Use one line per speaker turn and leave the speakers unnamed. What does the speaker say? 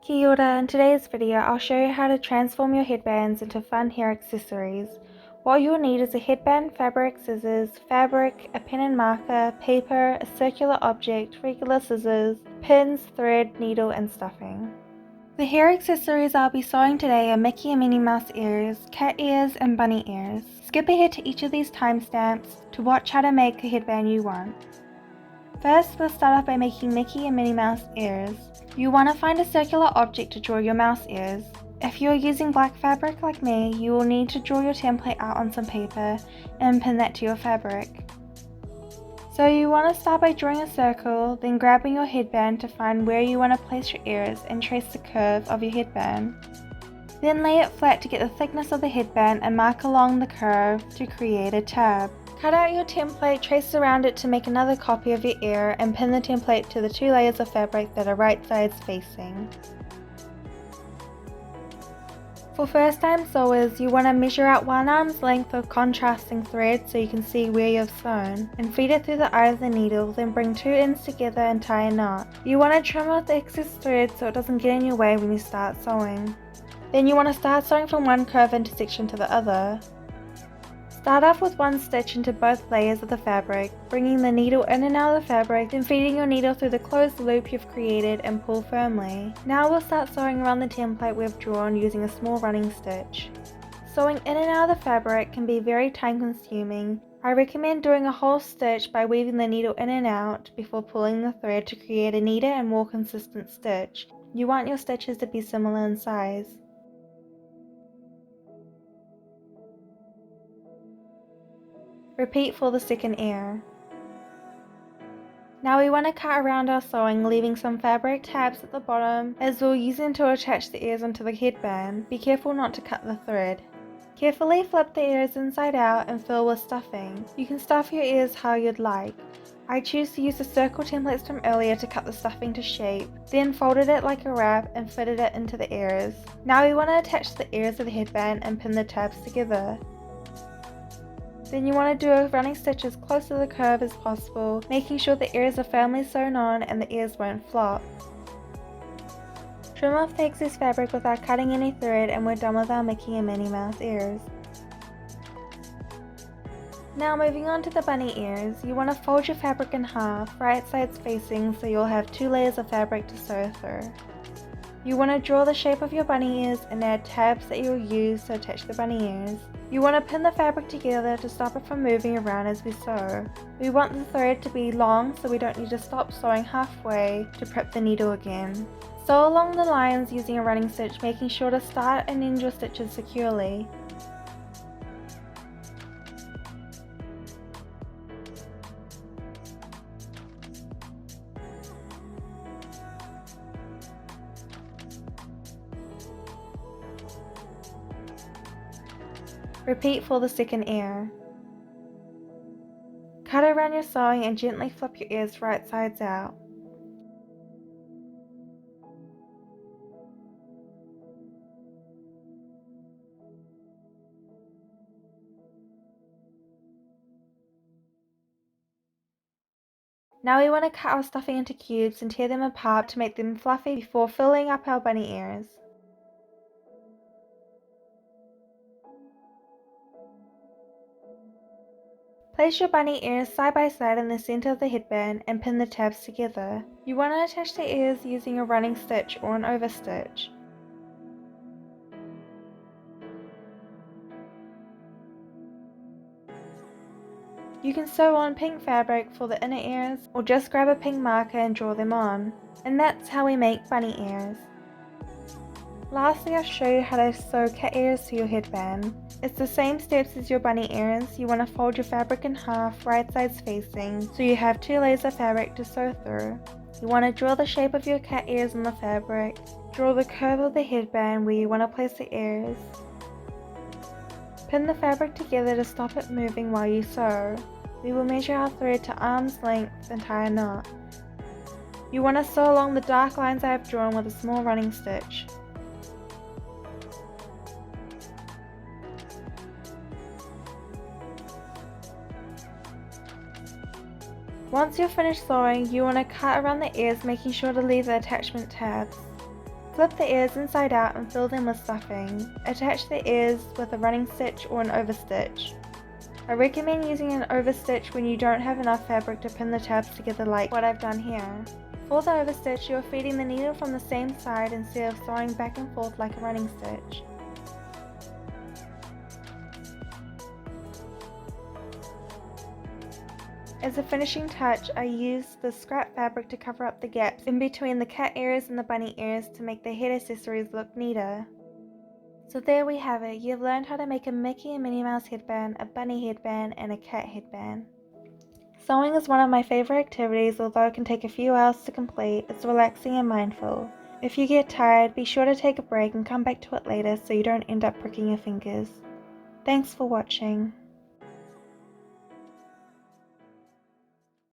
Kia ora, in today's video I'll show you how to transform your headbands into fun hair accessories. What you'll need is a headband, fabric, scissors, fabric, a pen and marker, paper, a circular object, regular scissors, pins, thread, needle and stuffing. The hair accessories I'll be sewing today are Mickey and Minnie Mouse ears, cat ears and bunny ears. Skip ahead to each of these timestamps to watch how to make the headband you want. First, we'll start off by making Mickey and Minnie Mouse ears. You want to find a circular object to draw your mouse ears. If you are using black fabric like me, you will need to draw your template out on some paper and pin that to your fabric. So you want to start by drawing a circle, then grabbing your headband to find where you want to place your ears and trace the curve of your headband. Then lay it flat to get the thickness of the headband and mark along the curve to create a tab. Cut out your template, trace around it to make another copy of your ear, and pin the template to the two layers of fabric that are right sides facing. For first time sewers, you want to measure out 1 arm's length of contrasting thread so you can see where you've sewn, and feed it through the eye of the needle, then bring 2 ends together and tie a knot. You want to trim off the excess thread so it doesn't get in your way when you start sewing. Then you want to start sewing from one curve intersection to the other. Start off with 1 stitch into both layers of the fabric, bringing the needle in and out of the fabric, then feeding your needle through the closed loop you've created and pull firmly. Now we'll start sewing around the template we've drawn using a small running stitch. Sewing in and out of the fabric can be very time consuming. I recommend doing a whole stitch by weaving the needle in and out before pulling the thread to create a neater and more consistent stitch. You want your stitches to be similar in size. Repeat for the second ear. Now we want to cut around our sewing, leaving some fabric tabs at the bottom as we'll use them to attach the ears onto the headband. Be careful not to cut the thread. Carefully flip the ears inside out and fill with stuffing. You can stuff your ears how you'd like. I choose to use the circle templates from earlier to cut the stuffing to shape, then folded it like a wrap and fitted it into the ears. Now we want to attach the ears to the headband and pin the tabs together. Then you want to do a running stitch as close to the curve as possible, making sure the ears are firmly sewn on and the ears won't flop. Trim off the excess fabric without cutting any thread and we're done with our Mickey and Minnie Mouse ears. Now moving on to the bunny ears, you want to fold your fabric in half, right sides facing, so you'll have 2 layers of fabric to sew through. You want to draw the shape of your bunny ears and add tabs that you'll use to attach the bunny ears. You want to pin the fabric together to stop it from moving around as we sew. We want the thread to be long so we don't need to stop sewing halfway to prep the needle again. Sew along the lines using a running stitch, making sure to start and end your stitches securely. Repeat for the second ear. Cut around your sewing and gently flip your ears right sides out. Now we want to cut our stuffing into cubes and tear them apart to make them fluffy before filling up our bunny ears. Place your bunny ears side by side in the center of the headband and pin the tabs together. You want to attach the ears using a running stitch or an overstitch. You can sew on pink fabric for the inner ears or just grab a pink marker and draw them on. And that's how we make bunny ears. Lastly, I'll show you how to sew cat ears to your headband. It's the same steps as your bunny ears. You want to fold your fabric in half, right sides facing, so you have 2 layers of fabric to sew through. You want to draw the shape of your cat ears on the fabric. Draw the curve of the headband where you want to place the ears. Pin the fabric together to stop it moving while you sew. We will measure our thread to arm's length and tie a knot. You want to sew along the dark lines I have drawn with a small running stitch. Once you're finished sewing, you want to cut around the ears, making sure to leave the attachment tabs. Flip the ears inside out and fill them with stuffing. Attach the ears with a running stitch or an overstitch. I recommend using an overstitch when you don't have enough fabric to pin the tabs together like what I've done here. For the overstitch, you are feeding the needle from the same side instead of sewing back and forth like a running stitch. As a finishing touch, I used the scrap fabric to cover up the gaps in between the cat ears and the bunny ears to make the head accessories look neater. So there we have it, you've learned how to make a Mickey and Minnie Mouse headband, a bunny headband, and a cat headband. Sewing is one of my favorite activities, although it can take a few hours to complete. It's relaxing and mindful. If you get tired, be sure to take a break and come back to it later so you don't end up pricking your fingers. Thanks for watching.